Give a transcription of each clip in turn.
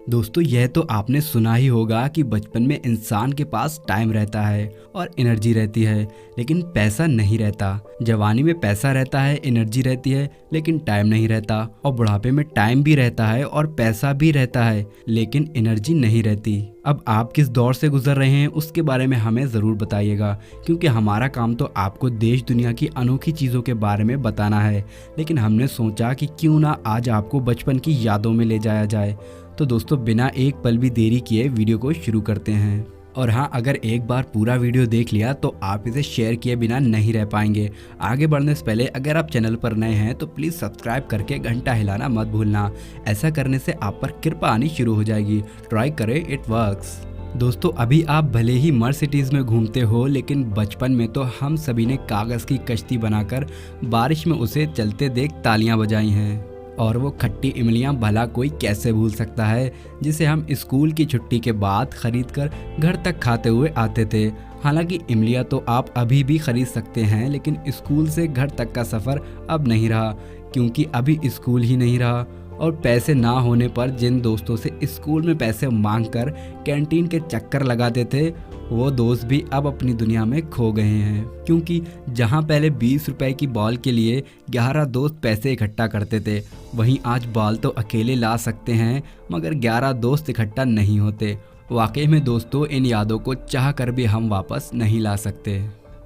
दोस्तों यह तो आपने सुना ही होगा कि बचपन में इंसान के पास टाइम रहता है और एनर्जी रहती है, लेकिन पैसा नहीं रहता। जवानी में पैसा रहता है, एनर्जी रहती है, लेकिन टाइम नहीं रहता। और बुढ़ापे में टाइम भी रहता है और पैसा भी रहता है, लेकिन एनर्जी नहीं रहती। अब आप किस दौर से गुजर रहे हैं उसके बारे में हमें ज़रूर बताइएगा, क्योंकि हमारा काम तो आपको देश दुनिया की अनोखी चीज़ों के बारे में बताना है। लेकिन हमने सोचा कि क्यों ना आज आपको बचपन की यादों में ले जाया जाए। तो दोस्तों बिना एक पल भी देरी किए वीडियो को शुरू करते हैं। और हाँ, अगर एक बार पूरा वीडियो देख लिया तो आप इसे शेयर किए बिना नहीं रह पाएंगे। आगे बढ़ने से पहले अगर आप चैनल पर नए हैं तो प्लीज़ सब्सक्राइब करके घंटा हिलाना मत भूलना। ऐसा करने से आप पर कृपा आनी शुरू हो जाएगी। ट्राई करें, इट वर्क्स। दोस्तों अभी आप भले ही मर्सिडीज में घूमते हो, लेकिन बचपन में तो हम सभी ने कागज़ की कश्ती बनाकर बारिश में उसे चलते देख तालियां बजाई हैं। और वो खट्टी इमलियां भला कोई कैसे भूल सकता है, जिसे हम स्कूल की छुट्टी के बाद खरीद कर घर तक खाते हुए आते थे। हालांकि इमलियां तो आप अभी भी खरीद सकते हैं, लेकिन स्कूल से घर तक का सफ़र अब नहीं रहा, क्योंकि अभी स्कूल ही नहीं रहा। और पैसे ना होने पर जिन दोस्तों से स्कूल में पैसे मांगकर कैंटीन के चक्कर लगाते थे, वो दोस्त भी अब अपनी दुनिया में खो गए हैं। क्योंकि जहां पहले 20 रुपए की बॉल के लिए 11 दोस्त पैसे इकट्ठा करते थे, वहीं आज बॉल तो अकेले ला सकते हैं, मगर 11 दोस्त इकट्ठा नहीं होते। वाकई में दोस्तों इन यादों को चाह कर भी हम वापस नहीं ला सकते,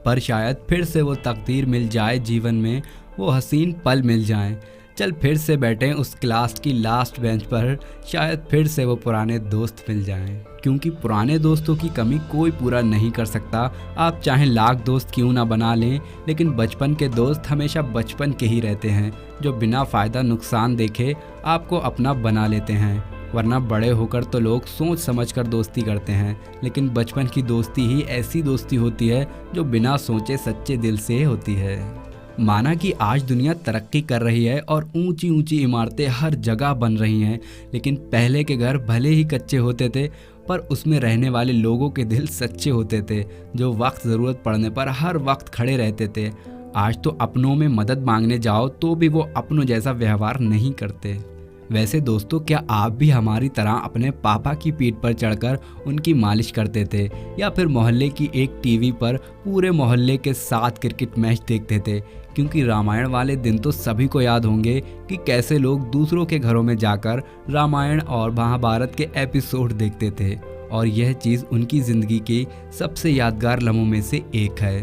पर शायद फिर से वो तकदीर मिल जाए, जीवन में वो हसीन पल मिल जाएं। चल फिर से बैठें उस क्लास की लास्ट बेंच पर, शायद फिर से वो पुराने दोस्त मिल जाएं। क्योंकि पुराने दोस्तों की कमी कोई पूरा नहीं कर सकता। आप चाहे लाख दोस्त क्यों ना बना लें, लेकिन बचपन के दोस्त हमेशा बचपन के ही रहते हैं, जो बिना फ़ायदा नुकसान देखे आपको अपना बना लेते हैं। वरना बड़े होकर तो लोग सोच समझ कर दोस्ती करते हैं, लेकिन बचपन की दोस्ती ही ऐसी दोस्ती होती है जो बिना सोचे सच्चे दिल से होती है। माना कि आज दुनिया तरक्की कर रही है और ऊंची ऊंची इमारतें हर जगह बन रही हैं, लेकिन पहले के घर भले ही कच्चे होते थे, पर उसमें रहने वाले लोगों के दिल सच्चे होते थे, जो वक्त ज़रूरत पड़ने पर हर वक्त खड़े रहते थे। आज तो अपनों में मदद मांगने जाओ तो भी वो अपनों जैसा व्यवहार नहीं करते। वैसे दोस्तों क्या आप भी हमारी तरह अपने पापा की पीठ पर चढ़कर उनकी मालिश करते थे, या फिर मोहल्ले की एक टीवी पर पूरे मोहल्ले के साथ क्रिकेट मैच देखते थे? क्योंकि रामायण वाले दिन तो सभी को याद होंगे कि कैसे लोग दूसरों के घरों में जाकर रामायण और महाभारत के एपिसोड देखते थे, और यह चीज़ उनकी ज़िंदगी की सबसे यादगार लम्हों में से एक है।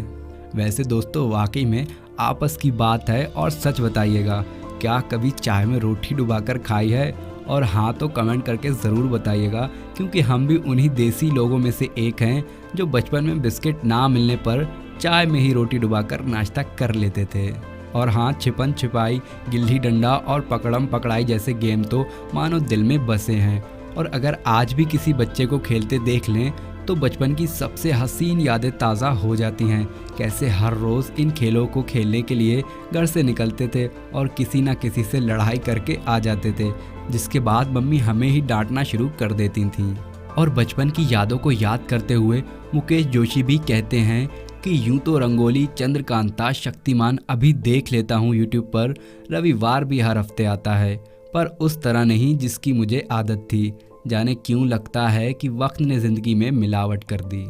वैसे दोस्तों वाकई में आपस की बात है, और सच बताइएगा, क्या कभी चाय में रोटी डुबाकर खाई है? और हाँ तो कमेंट करके ज़रूर बताइएगा, क्योंकि हम भी उन्हीं देसी लोगों में से एक हैं जो बचपन में बिस्किट ना मिलने पर चाय में ही रोटी डुबाकर नाश्ता कर लेते थे। और हाँ, छिपन छिपाई, गिल्ली डंडा और पकड़म पकड़ाई जैसे गेम तो मानो दिल में बसे हैं। और अगर आज भी किसी बच्चे को खेलते देख लें तो बचपन की सबसे हसीन यादें ताज़ा हो जाती हैं। कैसे हर रोज़ इन खेलों को खेलने के लिए घर से निकलते थे और किसी ना किसी से लड़ाई करके आ जाते थे, जिसके बाद मम्मी हमें ही डांटना शुरू कर देती थीं। और बचपन की यादों को याद करते हुए मुकेश जोशी भी कहते हैं कि यूं तो रंगोली, चंद्रकांता, शक्तिमान अभी देख लेता हूं यूट्यूब पर, रविवार भी हर हफ्ते आता है, पर उस तरह नहीं जिसकी मुझे आदत थी। जाने क्यों लगता है कि वक्त ने ज़िंदगी में मिलावट कर दी।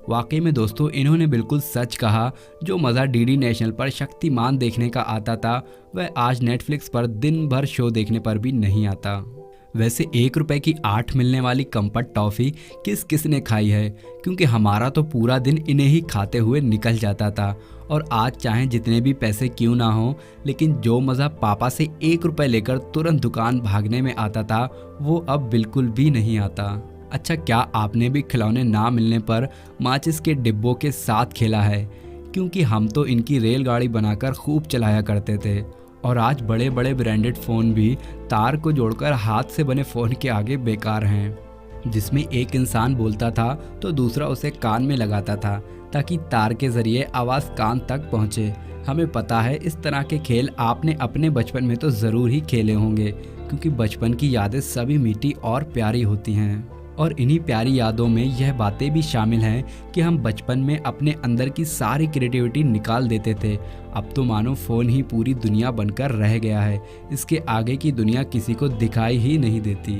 वाकई में दोस्तों इन्होंने बिल्कुल सच कहा। जो मज़ा डीडी नेशनल पर शक्तिमान देखने का आता था, वह आज नेटफ्लिक्स पर दिन भर शो देखने पर भी नहीं आता। वैसे 1 रुपए की 8 मिलने वाली कंफर्ट टॉफ़ी किस किस ने खाई है, क्योंकि हमारा तो पूरा दिन इन्हें ही खाते हुए निकल जाता था। और आज चाहे जितने भी पैसे क्यों ना हो, लेकिन जो मज़ा पापा से 1 रुपए लेकर तुरंत दुकान भागने में आता था, वो अब बिल्कुल भी नहीं आता। अच्छा, क्या आपने भी खिलौने ना मिलने पर माचिस के डिब्बों के साथ खेला है? क्योंकि हम तो इनकी रेलगाड़ी बनाकर खूब चलाया करते थे। और आज बड़े बड़े ब्रांडेड फ़ोन भी तार को जोड़कर हाथ से बने फ़ोन के आगे बेकार हैं, जिसमें एक इंसान बोलता था तो दूसरा उसे कान में लगाता था, ताकि तार के ज़रिए आवाज़ कान तक पहुँचे। हमें पता है इस तरह के खेल आपने अपने बचपन में तो ज़रूर ही खेले होंगे, क्योंकि बचपन की यादें सभी मीठी और प्यारी होती हैं। और इन्हीं प्यारी यादों में यह बातें भी शामिल हैं कि हम बचपन में अपने अंदर की सारी क्रिएटिविटी निकाल देते थे। अब तो मानो फ़ोन ही पूरी दुनिया बनकर रह गया है, इसके आगे की दुनिया किसी को दिखाई ही नहीं देती।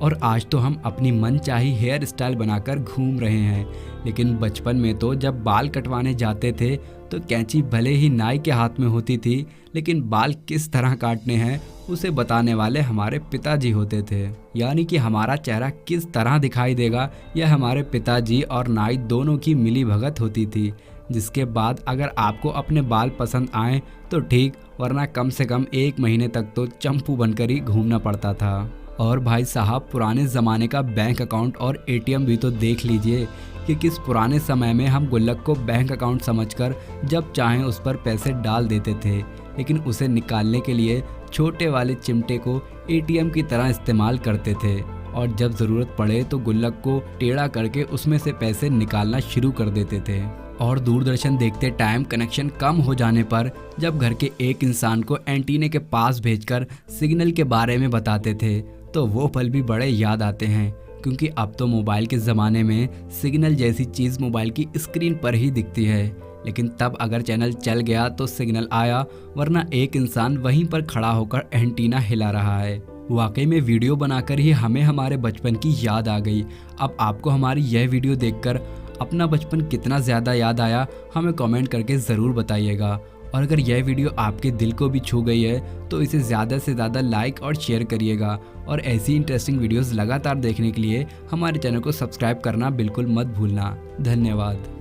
और आज तो हम अपनी मनचाही हेयर स्टाइल बनाकर घूम रहे हैं। लेकिन बचपन में तो जब बाल कटवाने जाते थे तो कैंची भले ही नाई के हाथ में होती थी, लेकिन बाल किस तरह काटने हैं उसे बताने वाले हमारे पिताजी होते थे। यानी कि हमारा चेहरा किस तरह दिखाई देगा यह हमारे पिताजी और नाई दोनों की मिली भगत होती थी। जिसके बाद अगर आपको अपने बाल पसंद आए तो ठीक, वरना कम से कम 1 महीने तक तो चंपू बनकर ही घूमना पड़ता था। और भाई साहब, पुराने ज़माने का बैंक अकाउंट और एटीएम भी तो देख लीजिए कि किस पुराने समय में हम गुल्लक को बैंक अकाउंट समझकर जब चाहें उस पर पैसे डाल देते थे, लेकिन उसे निकालने के लिए छोटे वाले चिमटे को एटीएम की तरह इस्तेमाल करते थे और जब ज़रूरत पड़े तो गुल्लक को टेढ़ा करके उसमें से पैसे निकालना शुरू कर देते थे। और दूरदर्शन देखते टाइम कनेक्शन कम हो जाने पर जब घर के एक इंसान को एंटीने के पास भेजकर सिग्नल के बारे में बताते थे तो वो पल भी बड़े याद आते हैं, क्योंकि अब तो मोबाइल के ज़माने में सिग्नल जैसी चीज़ मोबाइल की स्क्रीन पर ही दिखती है। लेकिन तब अगर चैनल चल गया तो सिग्नल आया, वरना एक इंसान वहीं पर खड़ा होकर एंटीना हिला रहा है। वाकई में वीडियो बनाकर ही हमें हमारे बचपन की याद आ गई। अब आपको हमारी यह वीडियो देखकर अपना बचपन कितना ज़्यादा याद आया हमें कमेंट करके ज़रूर बताइएगा। और अगर यह वीडियो आपके दिल को भी छू गई है तो इसे ज़्यादा से ज़्यादा लाइक और शेयर करिएगा। और ऐसी इंटरेस्टिंग वीडियोस लगातार देखने के लिए हमारे चैनल को सब्सक्राइब करना बिल्कुल मत भूलना। धन्यवाद।